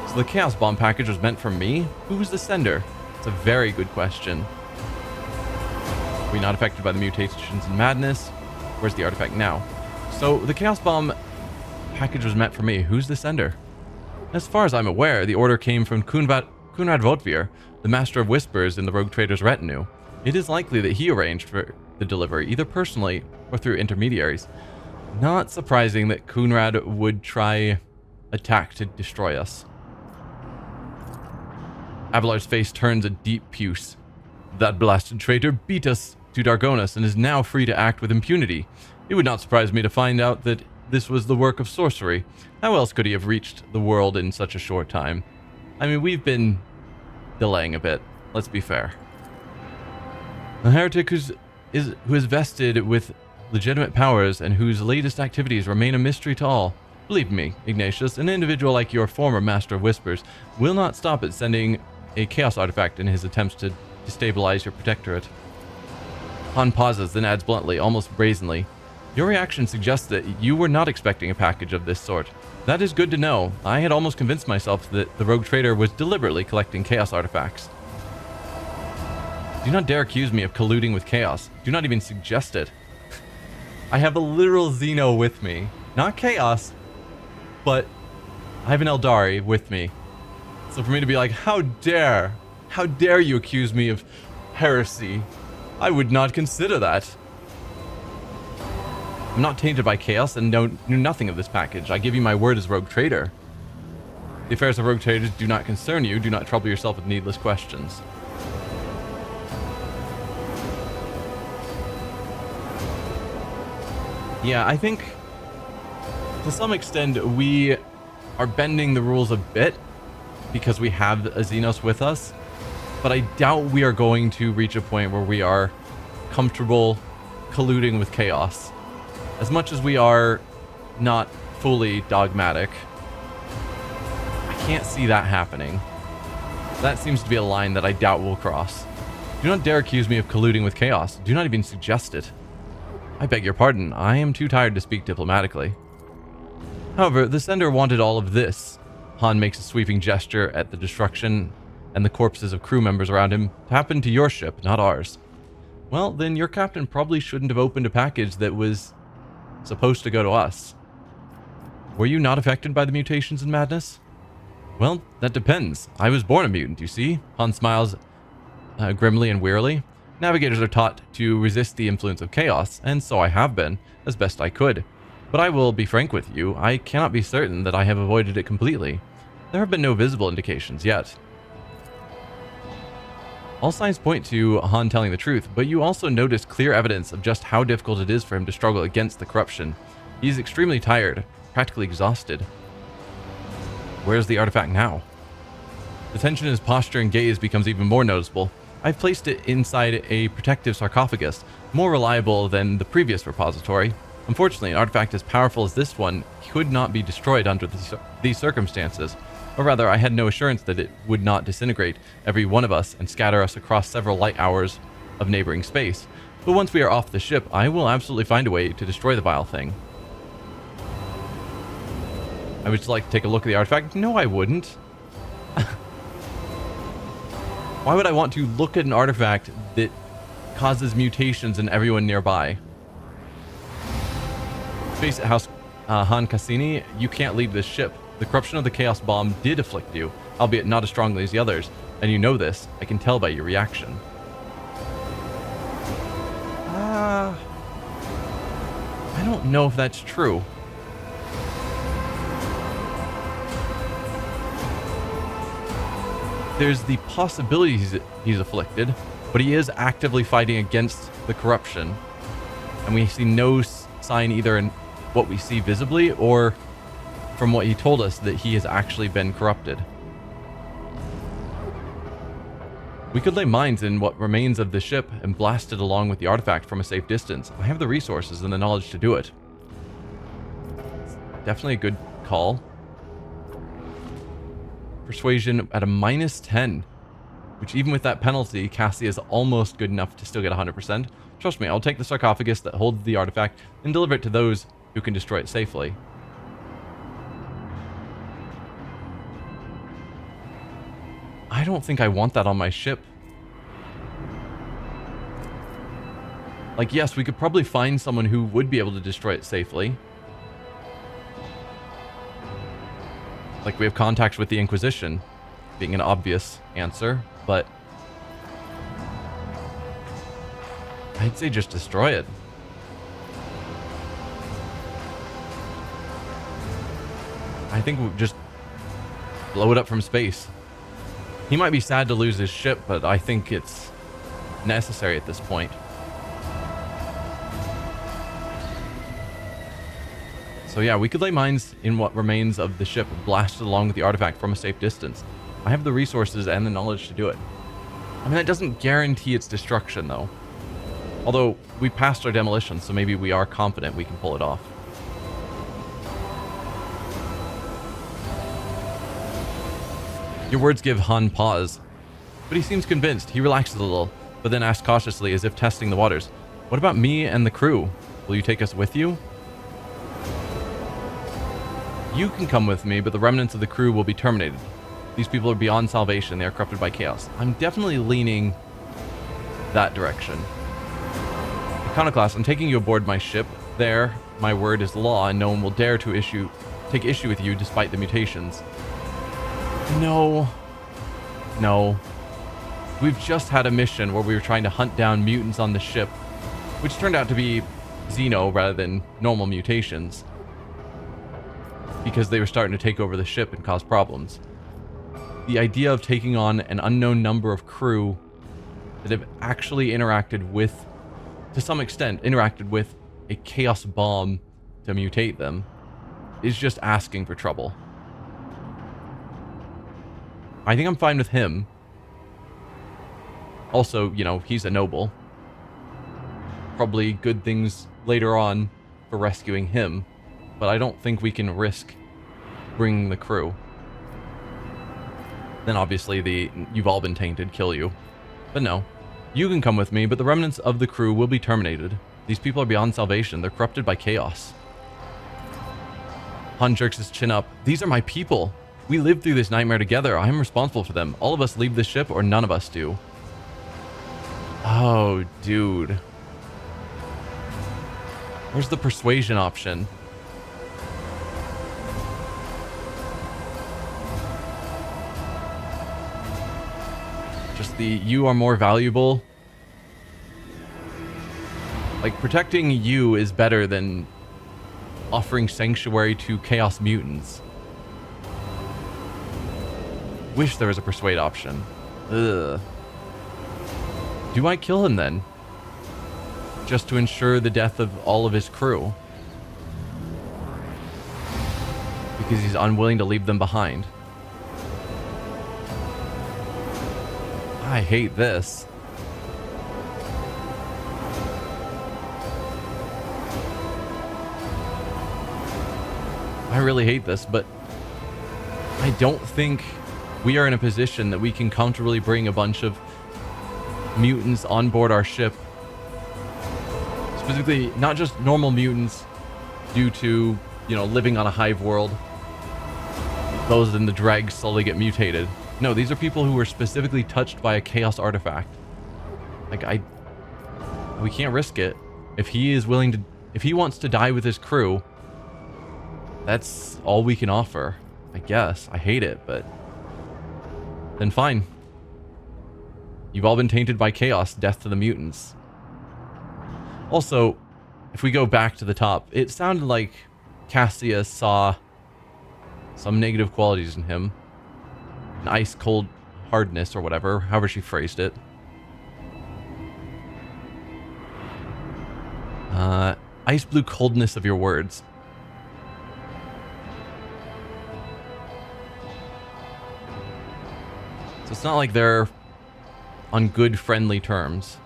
So the Chaos Bomb package was meant for me? Who was the sender? It's a very good question. Were we not affected by the mutations and madness? Where's the artifact now? So the Chaos Bomb package was meant for me. Who's the sender? As far as I'm aware, the order came from Kunrad Votvir, the Master of Whispers in the Rogue Trader's retinue. It is likely that he arranged for the delivery, either personally or through intermediaries. Not surprising that Kunrad would try attack to destroy us. Avalar's face turns a deep puce. That blasted traitor beat us to Dargonus and is now free to act with impunity. It would not surprise me to find out that this was the work of sorcery. How else could he have reached the world in such a short time? I mean, we've been delaying a bit. Let's be fair. A heretic who is vested with legitimate powers and whose latest activities remain a mystery to all. Believe me, Ignatius, an individual like your former Master of Whispers will not stop at sending a chaos artifact in his attempts to destabilize your protectorate. Han pauses, then adds bluntly, almost brazenly, your reaction suggests that you were not expecting a package of this sort. That is good to know. I had almost convinced myself that the rogue trader was deliberately collecting chaos artifacts. Do not dare accuse me of colluding with chaos. Do not even suggest it. I have a literal Xeno with me. Not chaos, but I have an Eldari with me. So for me to be like, how dare you accuse me of heresy? I would not consider that. I'm not tainted by chaos and knew nothing of this package. I give you my word as rogue trader. The affairs of rogue traders do not concern you. Do not trouble yourself with needless questions. Yeah, I think to some extent we are bending the rules a bit because we have a Xenos with us, but I doubt we are going to reach a point where we are comfortable colluding with chaos. As much as we are not fully dogmatic, I can't see that happening. That seems to be a line that I doubt we'll cross. Do not dare accuse me of colluding with chaos. Do not even suggest it. I beg your pardon, I am too tired to speak diplomatically. However, the sender wanted all of this. Han makes a sweeping gesture at the destruction and the corpses of crew members around him to happen to your ship, not ours. Well, then your captain probably shouldn't have opened a package that was supposed to go to us. Were you not affected by the mutations and madness? Well, that depends. I was born a mutant, you see. Han smiles grimly and wearily. Navigators are taught to resist the influence of chaos, and so I have been, as best I could. But I will be frank with you, I cannot be certain that I have avoided it completely. There have been no visible indications yet. All signs point to Han telling the truth, but you also notice clear evidence of just how difficult it is for him to struggle against the corruption. He is extremely tired, practically exhausted. Where's the artifact now? The tension in his posture and gaze becomes even more noticeable. I've placed it inside a protective sarcophagus, more reliable than the previous repository. Unfortunately, an artifact as powerful as this one could not be destroyed under these circumstances. Or rather, I had no assurance that it would not disintegrate every one of us and scatter us across several light hours of neighboring space. But once we are off the ship, I will absolutely find a way to destroy the vile thing. I would just like to take a look at the artifact. No, I wouldn't. Why would I want to look at an artifact that causes mutations in everyone nearby? Face it, House Han Cassini, you can't leave this ship. The corruption of the Chaos Bomb did afflict you, albeit not as strongly as the others, and you know this. I can tell by your reaction. I don't know if that's true. There's the possibility he's afflicted, but he is actively fighting against the corruption. And we see no sign either in what we see visibly or from what he told us that he has actually been corrupted. We could lay mines in what remains of the ship and blast it along with the artifact from a safe distance. I have the resources and the knowledge to do it. It's definitely a good call. Persuasion at a -10, which even with that penalty, Cassie is almost good enough to still get 100%. Trust me, I'll take the sarcophagus that holds the artifact and deliver it to those who can destroy it safely. I don't think I want that on my ship. Like, yes, we could probably find someone who would be able to destroy it safely. Like, we have contacts with the Inquisition, being an obvious answer, but I'd say just destroy it. I think we'll just blow it up from space. He might be sad to lose his ship, but I think it's necessary at this point. So yeah, we could lay mines in what remains of the ship and blast it along with the artifact from a safe distance. I have the resources and the knowledge to do it. I mean, that doesn't guarantee its destruction, though. Although, we passed our demolition, so maybe we are confident we can pull it off. Your words give Han pause, but he seems convinced. He relaxes a little, but then asks cautiously as if testing the waters. What about me and the crew? Will you take us with you? You can come with me, but the remnants of the crew will be terminated. These people are beyond salvation. They are corrupted by chaos. I'm definitely leaning that direction. Iconoclast, I'm taking you aboard my ship. There, my word is law, and no one will dare to take issue with you despite the mutations. No. No. We've just had a mission where we were trying to hunt down mutants on the ship, which turned out to be xeno rather than normal mutations, because they were starting to take over the ship and cause problems. The idea of taking on an unknown number of crew that have actually interacted with, to some extent, interacted with a chaos bomb to mutate them is just asking for trouble. I think I'm fine with him. Also, you know, he's a noble. Probably good things later on for rescuing him, but I don't think we can risk bringing the crew. Then obviously you've all been tainted, kill you. But no, you can come with me, but the remnants of the crew will be terminated. These people are beyond salvation. They're corrupted by chaos. Han jerks his chin up. These are my people. We lived through this nightmare together. I am responsible for them. All of us leave the ship or none of us do. Oh, dude. Where's the persuasion option? Just the you are more valuable. Like, protecting you is better than offering sanctuary to chaos mutants. Wish there was a persuade option. Ugh. Do I kill him then? Just to ensure the death of all of his crew? Because he's unwilling to leave them behind. I hate this. I really hate this, but I don't think we are in a position that we can comfortably bring a bunch of mutants on board our ship. Specifically, not just normal mutants due to, you know, living on a hive world. Those in the dregs slowly get mutated. No, these are people who were specifically touched by a chaos artifact. Like, we can't risk it. If he is willing to, if he wants to die with his crew, that's all we can offer, I guess. I hate it, but then fine. You've all been tainted by chaos. Death to the mutants. Also, if we go back to the top, it sounded like Cassia saw some negative qualities in him. An ice cold hardness or whatever, however she phrased it. Ice blue coldness of your words. So it's not like they're on good, friendly terms.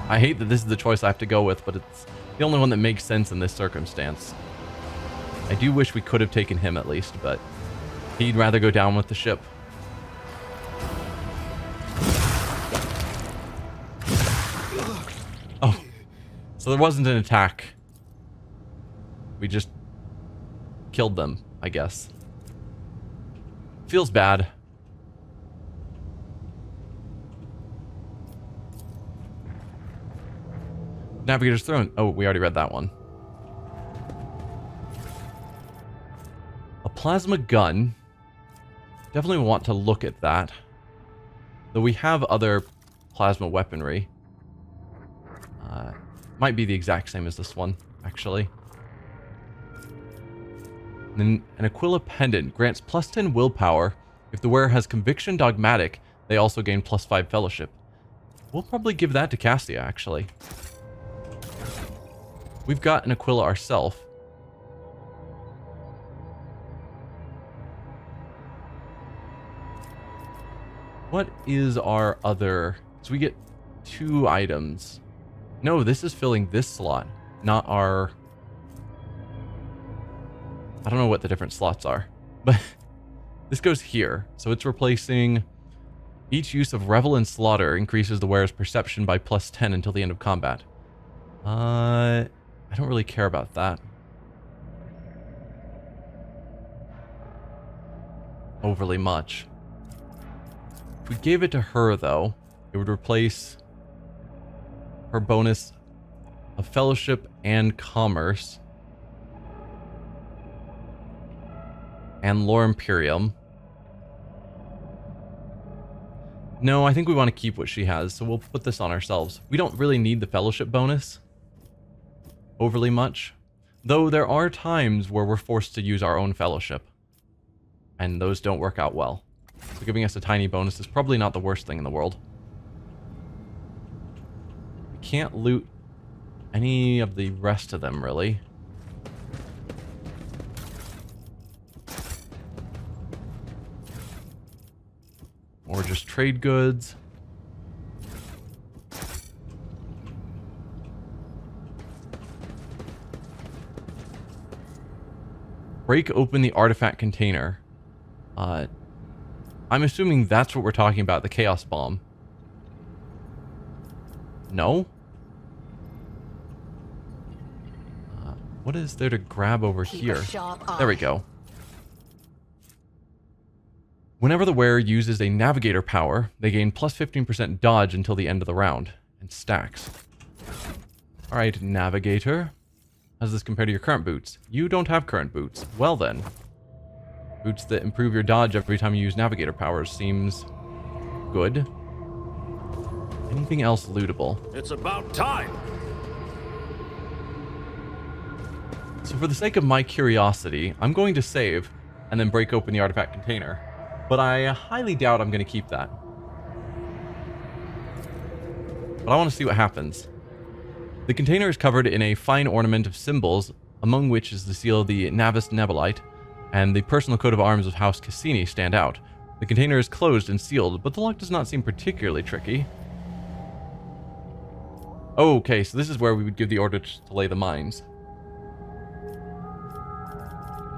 I hate that this is the choice I have to go with, but it's the only one that makes sense in this circumstance. I do wish we could have taken him at least, but he'd rather go down with the ship. Oh, so there wasn't an attack. We just killed them, I guess. Feels bad. Navigator's Throne. Oh, we already read that one. A plasma gun. Definitely want to look at that. Though we have other plasma weaponry. Might be the exact same as this one, actually. Then an Aquila pendant grants +10 willpower. If the wearer has conviction dogmatic, they also gain +5 fellowship. We'll probably give that to Cassia, actually. We've got an Aquila ourselves. What is our other... So we get 2 items. No, this is filling this slot, not our... I don't know what the different slots are, but this goes here. So it's replacing each use of Revel and Slaughter increases the wearer's perception by +10 until the end of combat. I don't really care about that. Overly much. If we gave it to her, though, It would replace her bonus of fellowship and commerce and lore Imperium. No, I think we want to keep what she has, so we'll put this on ourselves. We don't really need the fellowship bonus overly much, though there are times where we're forced to use our own fellowship, and those don't work out well. So giving us a tiny bonus is probably not the worst thing in the world. We can't loot any of the rest of them, really. Or just trade goods. Break open the artifact container. I'm assuming that's what we're talking about, the chaos bomb. No? What is there to grab over here? There we go. Whenever the wearer uses a navigator power, they gain plus 15% dodge until the end of the round, and stacks. Alright, navigator. How does this compare to your current boots? You don't have current boots. Well then. Boots that improve your dodge every time you use navigator powers seems good. Anything else lootable? It's about time! So for the sake of my curiosity, I'm going to save and then break open the artifact container. But I highly doubt I'm going to keep that. But I want to see what happens. The container is covered in a fine ornament of symbols, among which is the seal of the Navis Nebelite, and the personal coat of arms of House Cassini stand out. The container is closed and sealed, but the lock does not seem particularly tricky. Okay, so this is where we would give the order to lay the mines.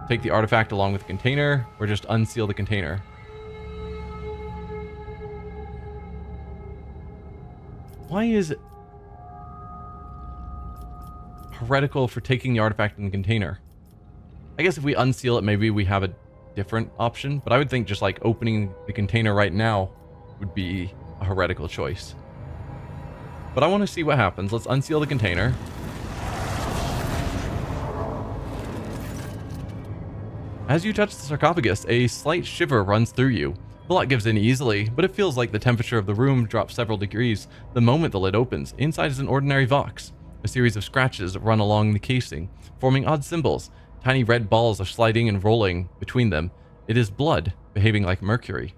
Take the artifact along with the container, or just unseal the container. Why is it heretical for taking the artifact in the container? I guess if we unseal it, maybe we have a different option, but I would think just like opening the container right now would be a heretical choice. But I want to see what happens. Let's unseal the container. As you touch the sarcophagus, a slight shiver runs through you. The lock gives in easily, but it feels like the temperature of the room drops several degrees the moment the lid opens. Inside is an ordinary Vox. A series of scratches run along the casing, forming odd symbols. Tiny red balls are sliding and rolling between them. It is blood, behaving like mercury.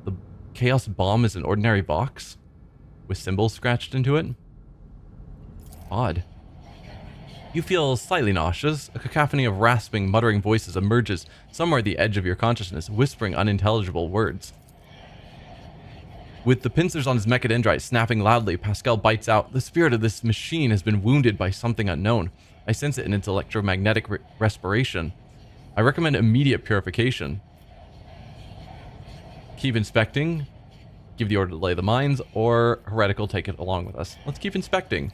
The chaos bomb is an ordinary Vox, with symbols scratched into it. Odd. You feel slightly nauseous. A cacophony of rasping, muttering voices emerges somewhere at the edge of your consciousness, whispering unintelligible words. With the pincers on his mechadendrite snapping loudly, Pascal bites out, "The spirit of this machine has been wounded by something unknown. I sense it in its electromagnetic respiration. I recommend immediate purification. Keep inspecting. Give the order to lay the mines, or heretical, take it along with us. Let's keep inspecting.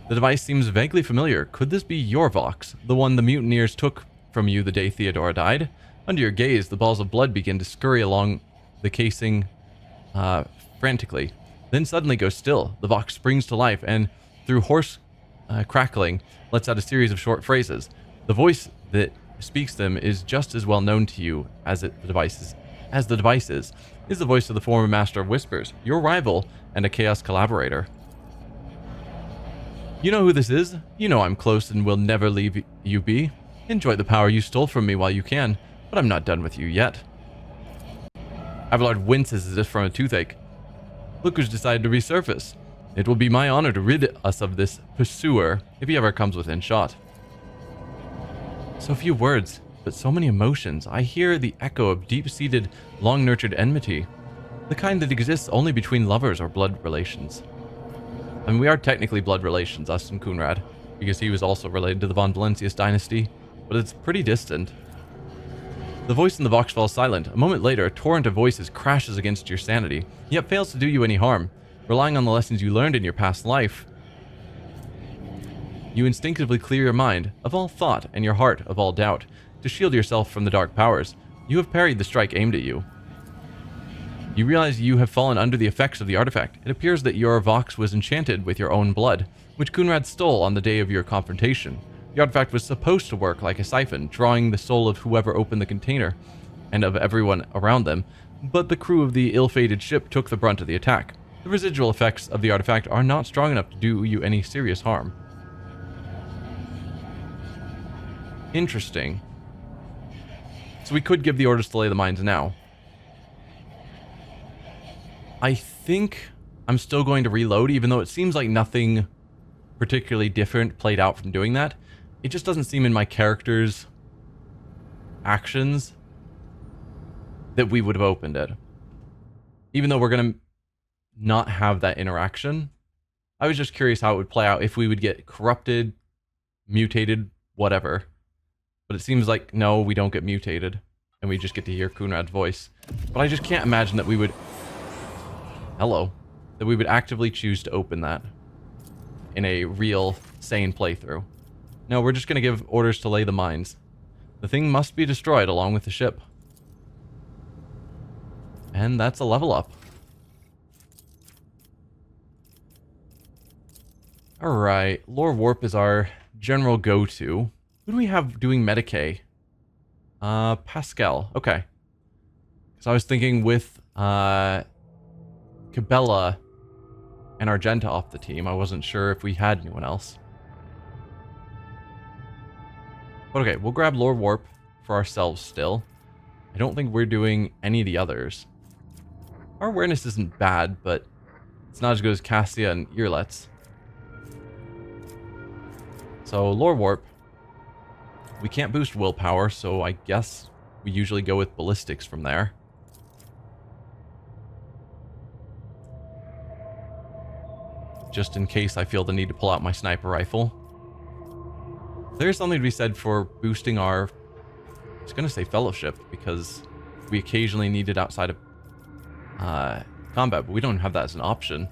The device seems vaguely familiar. Could this be your Vox, the one the mutineers took from you the day Theodora died? Under your gaze, the balls of blood begin to scurry along the casing frantically. Then suddenly go still. The Vox springs to life and, through hoarse crackling, lets out a series of short phrases. The voice that speaks them is just as well known to you as the device is. Is the voice of the former Master of Whispers, your rival and a Chaos collaborator. You know who this is. You know I'm close and will never leave you be. Enjoy the power you stole from me while you can, but I'm not done with you yet. Abelard winces as if from a toothache. Look who's decided to resurface. It will be my honor to rid us of this pursuer if he ever comes within shot. So few words, but so many emotions. I hear the echo of deep-seated, long-nurtured enmity, the kind that exists only between lovers or blood relations. I mean, we are technically blood relations, us and Kunrad, because he was also related to the Von Valencius dynasty, but it's pretty distant. The voice in the Vox falls silent. A moment later, a torrent of voices crashes against your sanity, yet fails to do you any harm. Relying on the lessons you learned in your past life, you instinctively clear your mind of all thought and your heart of all doubt, to shield yourself from the dark powers. You have parried the strike aimed at you. You realize you have fallen under the effects of the artifact. It appears that your Vox was enchanted with your own blood, which Kunrad stole on the day of your confrontation. The artifact was supposed to work like a siphon, drawing the soul of whoever opened the container, and of everyone around them, but the crew of the ill-fated ship took the brunt of the attack. The residual effects of the artifact are not strong enough to do you any serious harm. Interesting. So we could give the orders to lay the mines now. I think I'm still going to reload, even though it seems like nothing particularly different played out from doing that. It just doesn't seem in my character's actions that we would have opened it. Even though we're going to not have that interaction, I was just curious how it would play out if we would get corrupted, mutated, whatever. But it seems like, no, we don't get mutated, and we just get to hear Kunrad's voice. But I just can't imagine that we would... Hello. That we would actively choose to open that in a real, sane playthrough. No, we're just going to give orders to lay the mines. The thing must be destroyed along with the ship. And that's a level up. Alright, Lore Warp is our general go-to. Who do we have doing Medicae? Pascal. Okay. So I was thinking with Cabela and Argenta off the team, I wasn't sure if we had anyone else. But okay, we'll grab Lore Warp for ourselves still. I don't think we're doing any of the others. Our awareness isn't bad, but it's not as good as Cassia and Earlets. So, Lore Warp. We can't boost willpower, so I guess we usually go with ballistics from there. Just in case I feel the need to pull out my sniper rifle. There's something to be said for boosting our... I was going to say fellowship, because we occasionally need it outside of combat, but we don't have that as an option.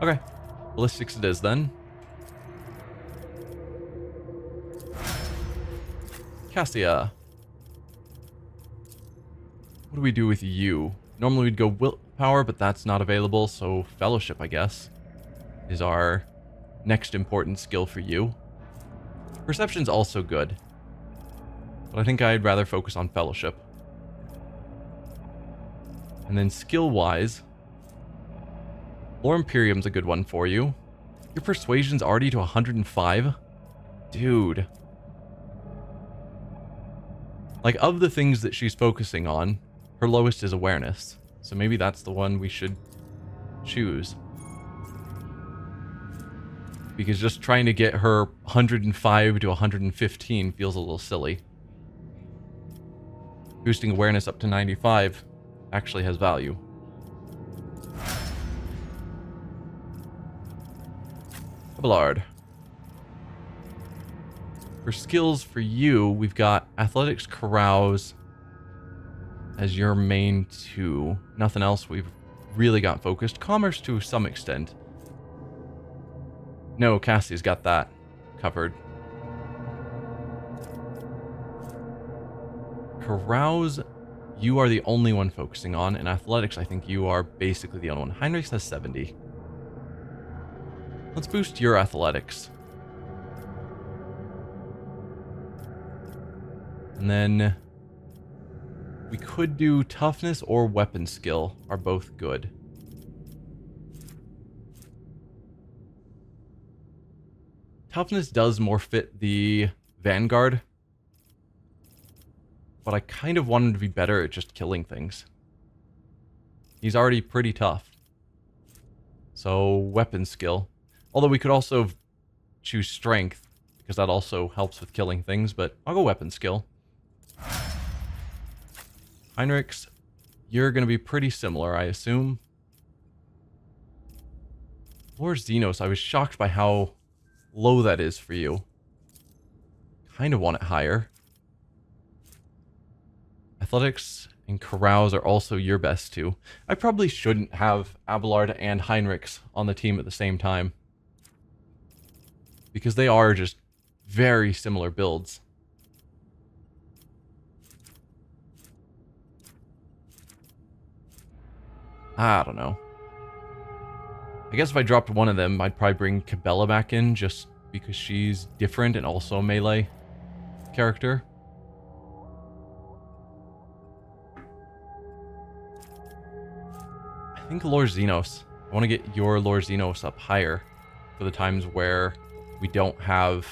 Okay. Ballistics it is then. Cassia. What do we do with you? Normally we'd go willpower, but that's not available, so fellowship, I guess, is our next important skill for you. Perception's also good, but I think I'd rather focus on fellowship. And then skill-wise, Lore Imperium's a good one for you. Your persuasion's already to 105? Dude. Like, of the things that she's focusing on, her lowest is awareness. So maybe that's the one we should choose. Because just trying to get her 105 to 115 feels a little silly. Boosting awareness up to 95 actually has value. Abelard. For skills for you, we've got Athletics, Carouse as your main two. Nothing else we've really got focused. Commerce to some extent. No, Cassie's got that covered. Carouse, you are the only one focusing on. In Athletics, I think you are basically the only one. Heinrichs has 70. Let's boost your Athletics. And then we could do Toughness or Weapon Skill are both good. Toughness does more fit the Vanguard, but I kind of want him to be better at just killing things. He's already pretty tough. So, Weapon Skill. Although we could also choose Strength, because that also helps with killing things, but I'll go Weapon Skill. Heinrichs, you're going to be pretty similar, I assume. Or Xenos, I was shocked by how low that is for you. Kind of want it higher. Athletics and Carouse are also your best two. I probably shouldn't have Abelard and Heinrichs on the team at the same time, because they are just very similar builds. I don't know. I guess if I dropped one of them, I'd probably bring Cabela back in, just because she's different and also a melee character. I think Lord Xenos. I want to get your Lord Xenos up higher for the times where we don't have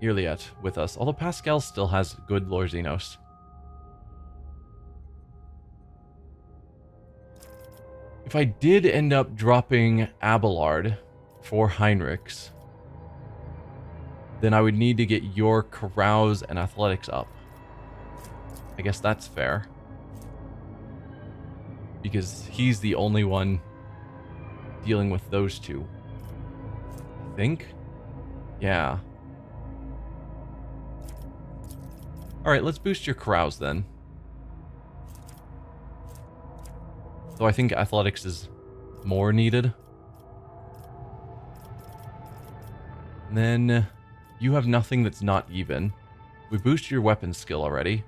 Iliad with us. Although Pascal still has good Lord Xenos. If I did end up dropping Abelard for Heinrichs, then I would need to get your Carouse and Athletics up. I guess that's fair. Because he's the only one dealing with those two. I think? Yeah. Alright, let's boost your Carouse then. Though I think Athletics is more needed. And then you have nothing that's not even. We boosted your weapon skill already.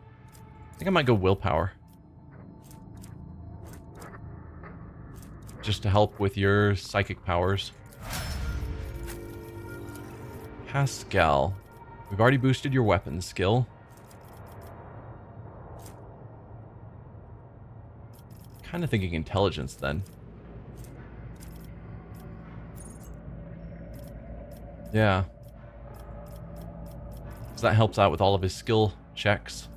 I think I might go Willpower. Just to help with your psychic powers. Pascal. We've already boosted your weapon skill. Kind of thinking intelligence then. Yeah. So that helps out with all of his skill checks.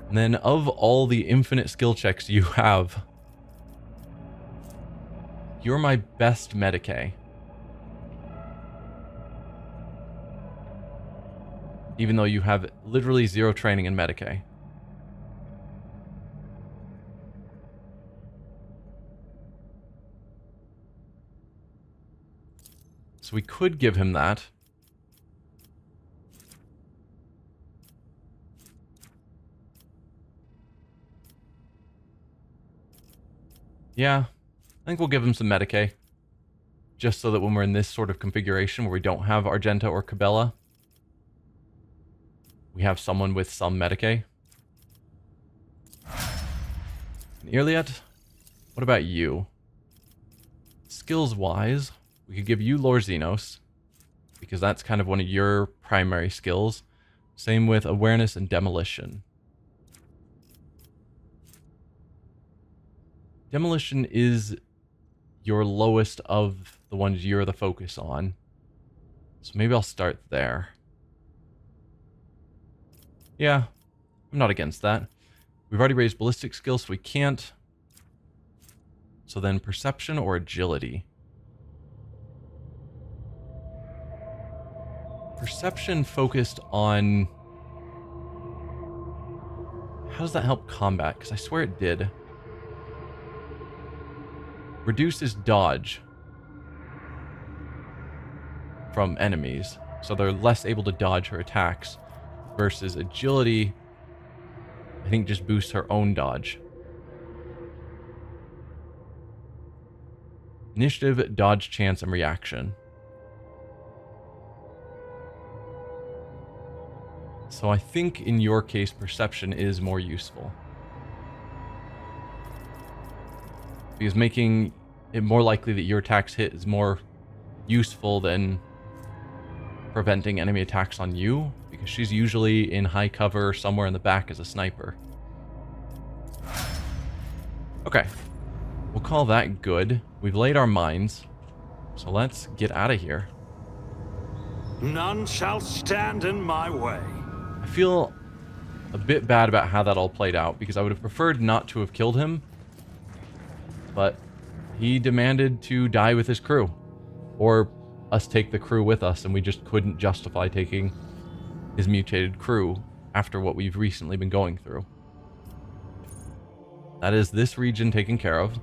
And then of all the infinite skill checks you have, you're my best Medicae. Even though you have literally 0 training in Medicae. So we could give him that. Yeah, I think we'll give him some Medicae. Just so that when we're in this sort of configuration where we don't have Argenta or Cabela, we have someone with some Medicae. And Iliad, what about you? Skills-wise, we could give you Lord Xenos, because that's kind of one of your primary skills. Same with Awareness and Demolition. Demolition is your lowest of the ones you're the focus on. So maybe I'll start there. Yeah, I'm not against that. We've already raised ballistic skills, so we can't. So then Perception or Agility? Perception focused on... How does that help combat? Because I swear it did. Reduces dodge from enemies, so they're less able to dodge her attacks, versus agility, I think, just boosts her own dodge. Initiative, dodge, chance, and reaction. So I think in your case, perception is more useful. Because making it more likely that your attacks hit is more useful than preventing enemy attacks on you, because she's usually in high cover somewhere in the back as a sniper. Okay, we'll call that good. We've laid our mines, so let's get out of here. None shall stand in my way. I feel a bit bad about how that all played out, because I would have preferred not to have killed him, but he demanded to die with his crew, or us take the crew with us, and we just couldn't justify taking his mutated crew after what we've recently been going through. That is this region taken care of.